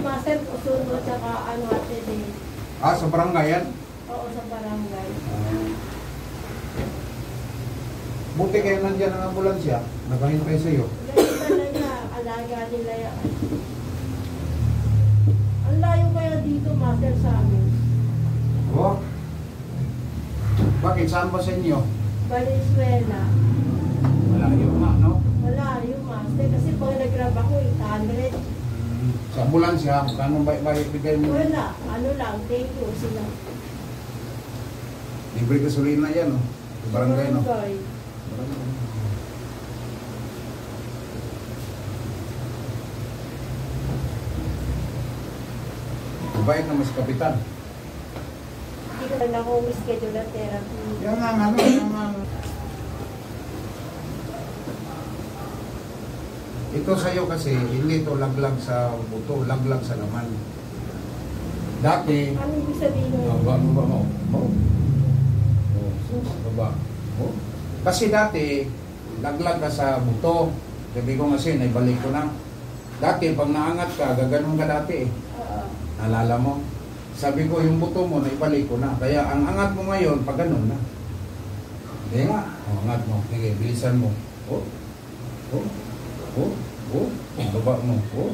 master, Usuno, tsaka ano ate din. Ah, sa barangay yan? Oo, sa barangay. Buti kayo nandiyan ang ambulansya, nakahintay sa'yo. Ganyan talaga, alaga nila yan. Ang layo kaya dito, master, sa amin. Oh. Bakit? Saan ba sa inyo? Valenzuela. Malayo nga, no? Malayo, master. Kasi pag nag-grab ako, 800. Sa ambulansya, kano ba ibigay mo? Wala. Ano lang, thank you. Sila. Libre gasolina yan, no? Sa barangay, no? Barangay. Mabait naman si Kapitan. Hindi ko lang ako schedule na therapy. Yan nga, ano, yan nga. Ito sa'yo kasi, hindi ito laglag sa buto, laglag sa laman. Dati, Ano ibig sabihin mo? baba mo. Oh. Oh, sus, baba. Oh. Kasi dati, laglag ka sa buto. Sabi ko kasi, naibalik ko na. Dati, pag naangat ka, gaganon ka dati eh. Nalala mo? Sabi ko, yung buto mo, naibalik ko na. Kaya, ang angat mo ngayon, pag ganon na. Hindi nga. Oh, angat mo. Sige, bilisan mo. Oh. Oh. Oh. Oh. Baba mo. Oh.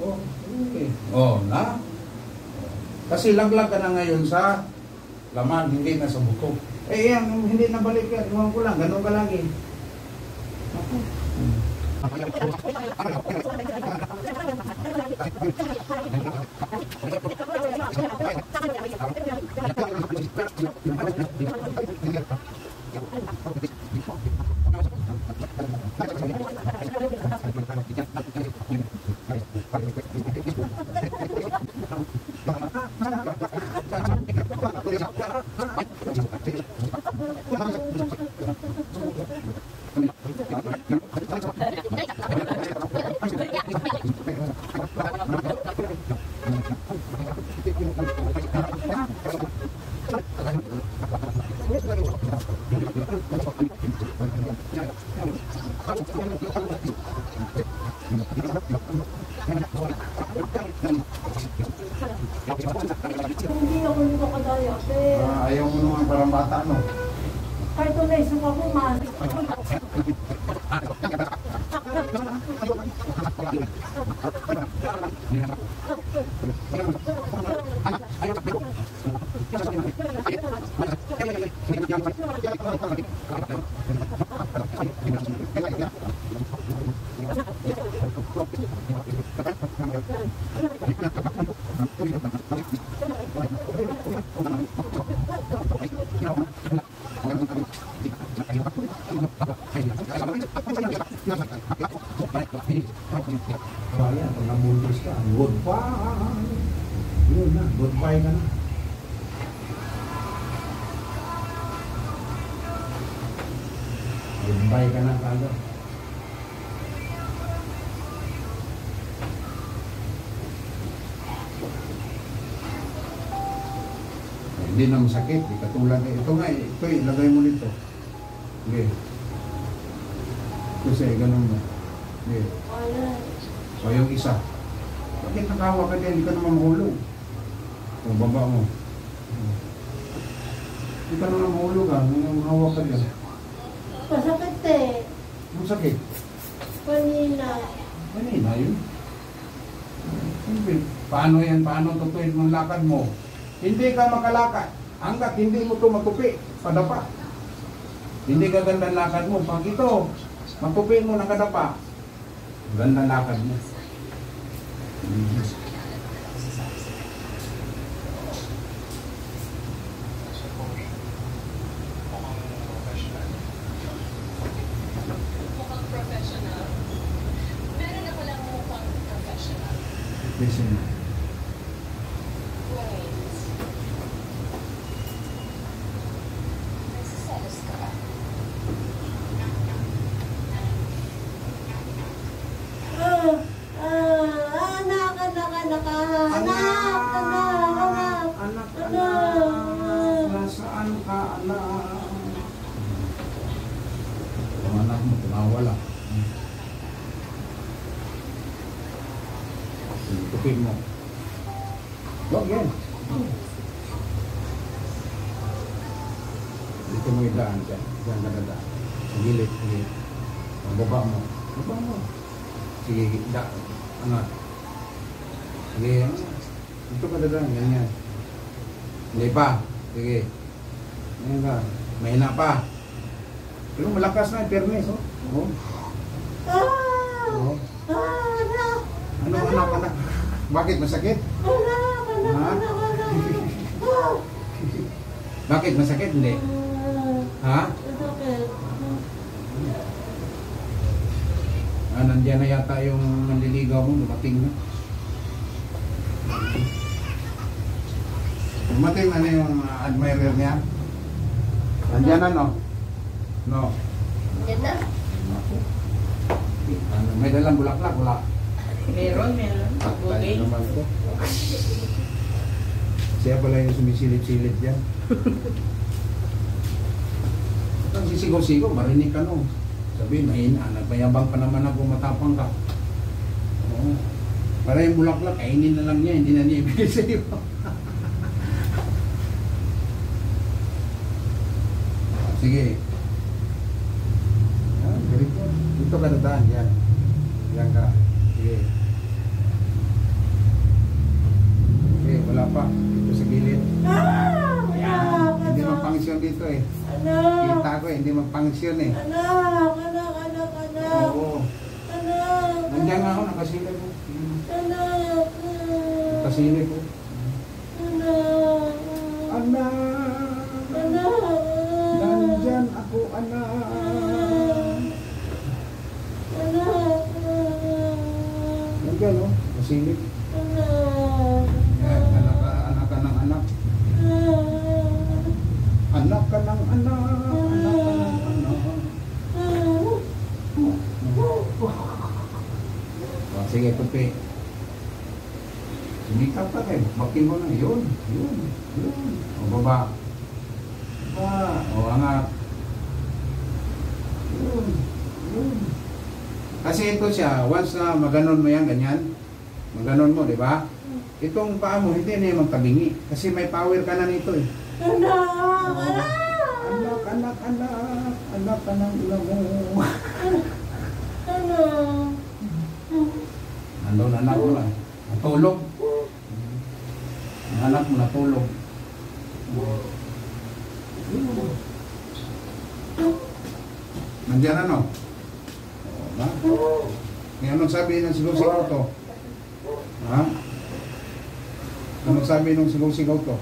Oh. Okay. Oh, na. Kasi laglag ka na ngayon sa laman, hindi na sa buto. Eh, yan, hindi na balik yan. Iwan ko lang, ganun ka lagi. Ako. Hindi ako nito kadaya, pero Ayaw mo naman parang bata, no? kahit na isang ako, master. Bayan, pag nabuntis ka, goodbye. Yun na, goodbye ka na. Goodbye ka na kagad. Hindi na masakit, di katulad eh. Ito nga, ito ilagay mo nito. Okay. Kasi ganun mo. Okay. O yung isa. Bakit nakawa ka din? Hindi ka naman mahulog. O baba mo. Hindi ka naman mahulog ha. Nanghawa ka din. Masakit eh. Ang sakit. Kanina. Kanina yun. Paano yan? Paano tutuin mong lakad mo? Hindi ka makalakad. Hanggat hindi mo ito matupi. Padapa. Hindi ka ganda lakad mo. Pag ito, matupi mo na kadapa. Ganda lakad mo. Mukhang professional. Meron ako lang mukhang professional. Listen. Wait. Nagsiselos ka ba? Nasaan ka, anak? Ang anak mo, tumawala. Ito. tupi mo. Huwag yan. Dito mo idaan dyan. Diyan ka dadaan. Sa gilid, gilid. Baba mo. Baba mo. Sige, higda. Angat. Sige, dito ka dadaan. Ganyan. Hindi pa. Sige. Ganyan ka. Mahina pa. Pero malakas na, fairness, oh. Oh. Oh. Ano, anak? Bakit masakit? Ha? Bakit masakit? Hindi. Ha? Nandiyan na yata yung manliligaw mo, dumating na. Dumating na yung admirer niya. Nandiyan na, no? No. Yan na. Naku. Ano, may dalang bulaklak, wala. Meron. Patay naman ko. Siya pala yung sumisilip-silip dyan. Ang sisigaw-sigaw, marinig ka no. Sabi, mahina, nagmayabang pa naman ako, matapang ka. Oo. Para yung bulaklak, kainin na lang niya, hindi na niya ibigay sa iyo. Sige. Yan, very good. Dito ka dadaan, yan. Yan ka. Sige. Okay, wala pa. Dito sa gilid. Yan. Hindi magpangsyon dito eh. Kita ko eh, hindi magpangsyon eh. Anak. Oo. Nandiyan nga ako, nakasilip ko. Nakasilip ko. Anak. Nandyan ako, anak. Nandiyan o, nakasilip. Yan, anak ka ng anak. Anak ka ng anak. Anak ka ng anak. Oh, sige, tupi. Sumikap ka kayo. Bakin mo na. Yun. O, baba. O, angat. Yun. Kasi ito siya, once na maganon mo yan, ganyan. Maganon mo, di ba? Itong paa mo, hindi na yung magtabingi. Kasi may power ka na nito eh. Anak ka ng ulam mo. Nandun anak mo lang. Natulog. Ang anak mo natulog. Nandiyan ano? Ha? Anong sabi ng sigaw-sigaw to? Ha? Anong sabi ng sigaw-sigaw to?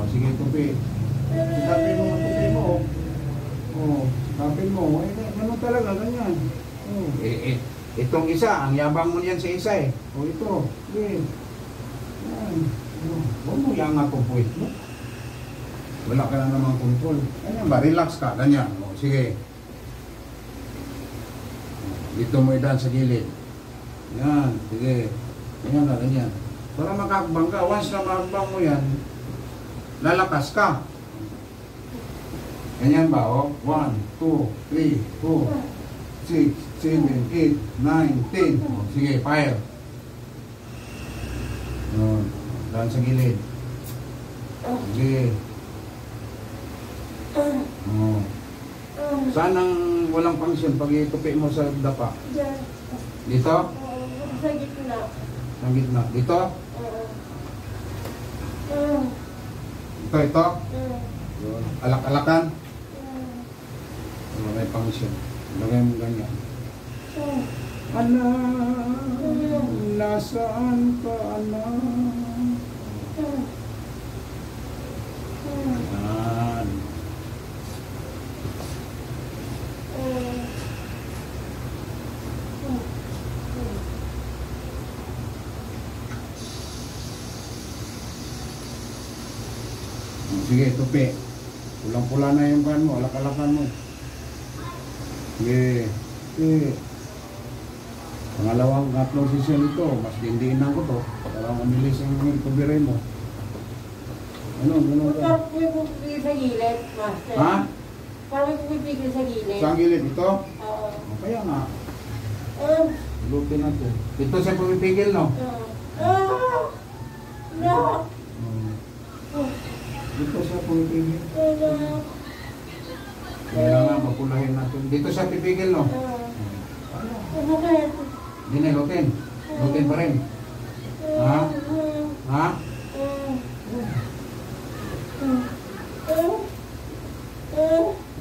Sige, tupi. Tapin mo ang tupi mo. Tapin mo. Ganun talaga, ganyan. Itong isa, ang yabang mo niyan sa isa eh. Ito. Sige. Yan. Huwag mo iangat po puwit mo. Wala ka na namang control. Ganyan ba? Relax ka. Ganyan. Sige. Dito mo idaan sa gilid. Yan. Sige. Ganyan na, ganyan. Para makakbang ka. Once na makakbang mo yan, lalakas ka. Ganyan ba? 1, 2, 3, 4, 6, 7, 8, 9, 10. Sige, fire. Daan sa gilid. Sige. Saan ang walang function pag itupi mo sa dapa? Dito? Sa gitna. Sa gitna. Dito? Ito? Alak-alakan? May function. Lagay mo ganyan. Anak, nasaan ka, anak? Yan. Sige, tupi. Pulang-pula na yung pan mo, alak-alakan mo. Sige. Sige. Pangalawang tatlong session ito, mas dindiinan ko to para mamilis ang recovery mo. Ano ka? Magkakaroon ko sa gilid, master. Ha? Parang may pumipigil sa gilid. Sa gilid ito? Oo. Kaya nga, Ah. lutin natin. Dito siya pumipigil, no? Ah. No. Dito siya pumipigil. No. Kailangan mapulahin natin. Dito siya pipigil, no? Bakit? Hindi na, lutin. Lutin pa rin. Ha? Ha?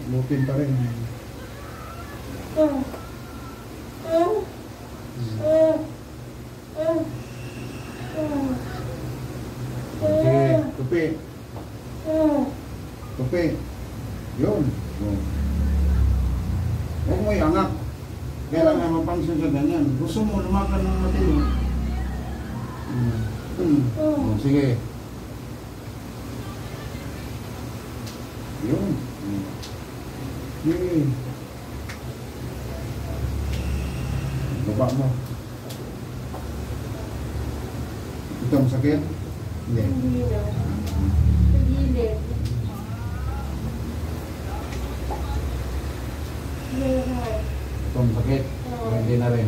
Lutin pa rin. Okay, tupi. Tupi. Yun. Huwag mo iangat. Kailangan mapansin sa ganyan. Gusto mo lumakan ng matino. Sige. Yun. Sige. Baba mo. Ito ang sakit? Hindi. Hindi na. Sa gilid. Ito ang sakit? Hindi na rin.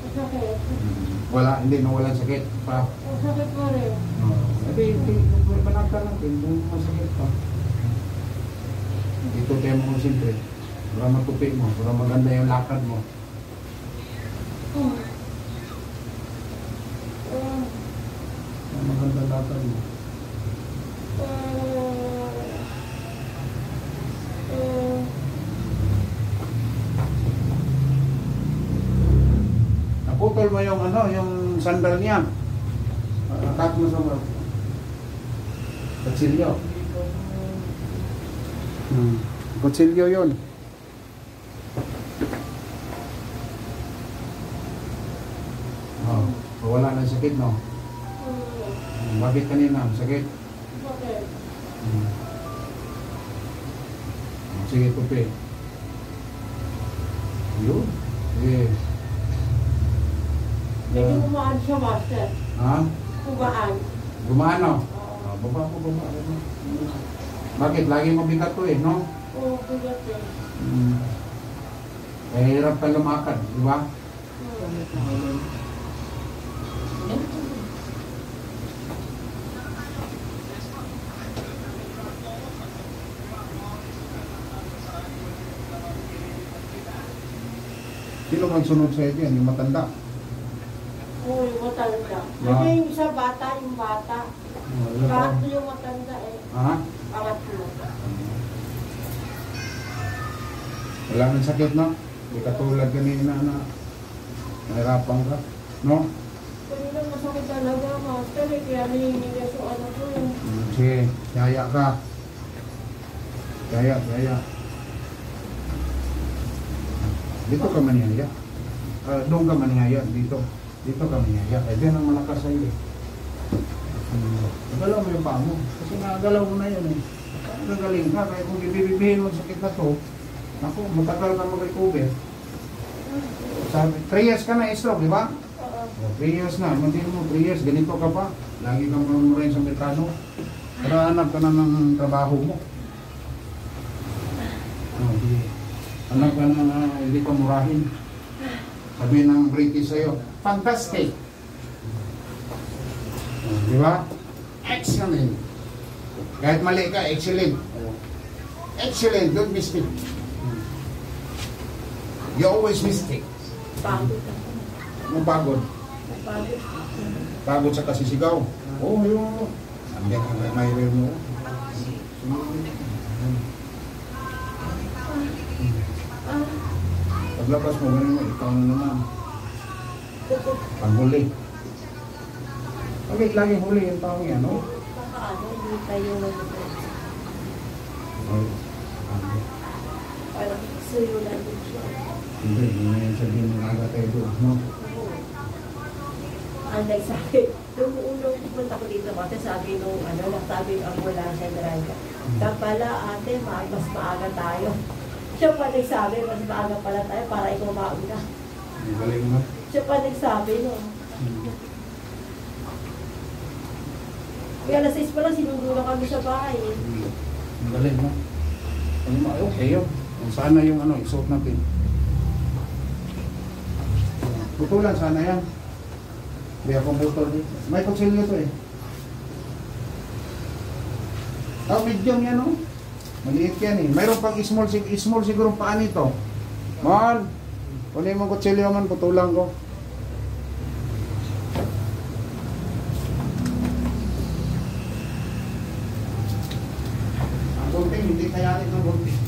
Masakit. Wala, hindi nawala sakit pa. Masakit mo rin. Hindi, panagka natin kung masakit pa. Ito tayo mo siyempre. Para matupi mo, para maganda yung lakad mo. Para maganda lakad mo. Naputol mo yung ano, yung sandal niya. Cut mo sa mga kutsilyo. Kutsilyo yun. Oh, wala na sakit, no? Bakit kanina? Sakit? Bakit? Sige, tupi. Yun. Sige. Medyo umaan siya, master. Ha? Umaan. Gumaan, no? Baba ko, baba. Bakit? Lagi mabigat to eh, no? Oo, bigat eh. Eh, hirap ka lumakad, di ba? Sino man sunod sa iyo yan? Yung matanda? Oo, yung matanda. Kasi yung isa bata, yung bata. Pangatlo yung matanda eh. Ha? Pangatlo. Wala nang sakit, no? Hindi katulad kanina na nahirapan ka, no? Kanina masakit talaga, master eh. Kaya naninigas yung ano ko eh. Sige, yaya ka. Yaya, yaya. Dito ka maniyaya. Doon ka maniyaya, dito. Dito ka maniyaya. Eh, din ang malakas sa iyo. Nagalaw mo yung paa mo. Kasi nagalaw mo na yun eh. Nagaling ka, kaya kung ibibibihin mo ang sakit na to, naku, matagal ka mag-recover. Sabi, 3 years ka na stroke, di ba? Oo. 3 years na, hindi mo 3 years, ganito ka pa. Lagi kang murmurahin sa merkano. Para hanap ka na ng trabaho mo. Hanap ka na hindi ka murahin. Sabi ng British sa'yo, fantastic. Di ba? Excellent. Kahit mali ka, excellent. Excellent, don't mistake. You always mistake. Pagod. Mapagod. Pagod. Pagod sa kasisigaw. Oo, yung... Andiyan ang may mo. Paglabas mo, ganun mo, ikaw na naman. Panghuli. Okay, laging huli yung taong yan, no? Baka hindi tayo nag-press. Parang suyo lang din siya. Hindi, hindi na yung sabihin ng aga tayo doon, no? Ang nagsabi, nung unang pumunta ko dito, kasi sabi nung nagsabi ng ambulansya driver, kapala ate, mas maaga tayo. Siya pa nagsabi, mas maaga pala tayo para ikaw mauna. Ang galing mo. Siya pa nagsabi, no? Kaya alas 6 pa lang, sinundo na kami sa bahay. Eh. Ang galing mo. Okay yun. Sana yung ano, isuot natin. Putulan sana yan. Hindi akong putol dito. May kutsilyo to eh. Medium yan oh. Maliit yan eh. Mayroon pang small siguro paan ito. Man, kunin mo kutsilyo man, putulan ko. Ang gunting, hindi kayanin ng gunting.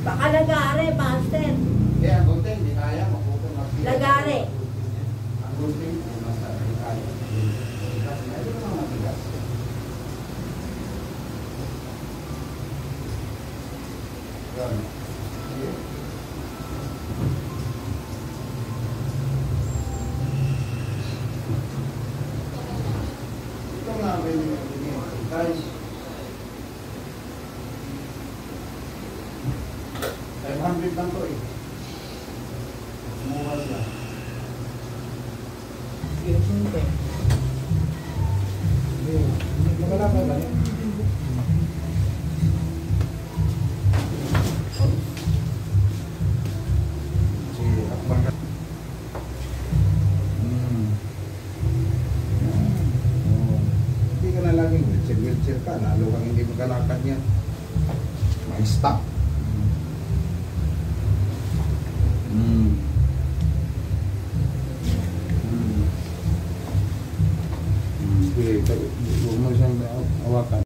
Baka lagare, master. Hindi, ang gunting, hindi kaya. Maputol na. Lagare. Ang gunting, nasa kaya. Mayroon naman matigas. Yan. Ito nga ba yung guys? 500 lang to eh. Mura siya. Maganda pa ba? Hindi ka na laging wheelchair ka, lalo kang hindi magkalakad yan. May stop. Okay, huwag mo siyang awakan.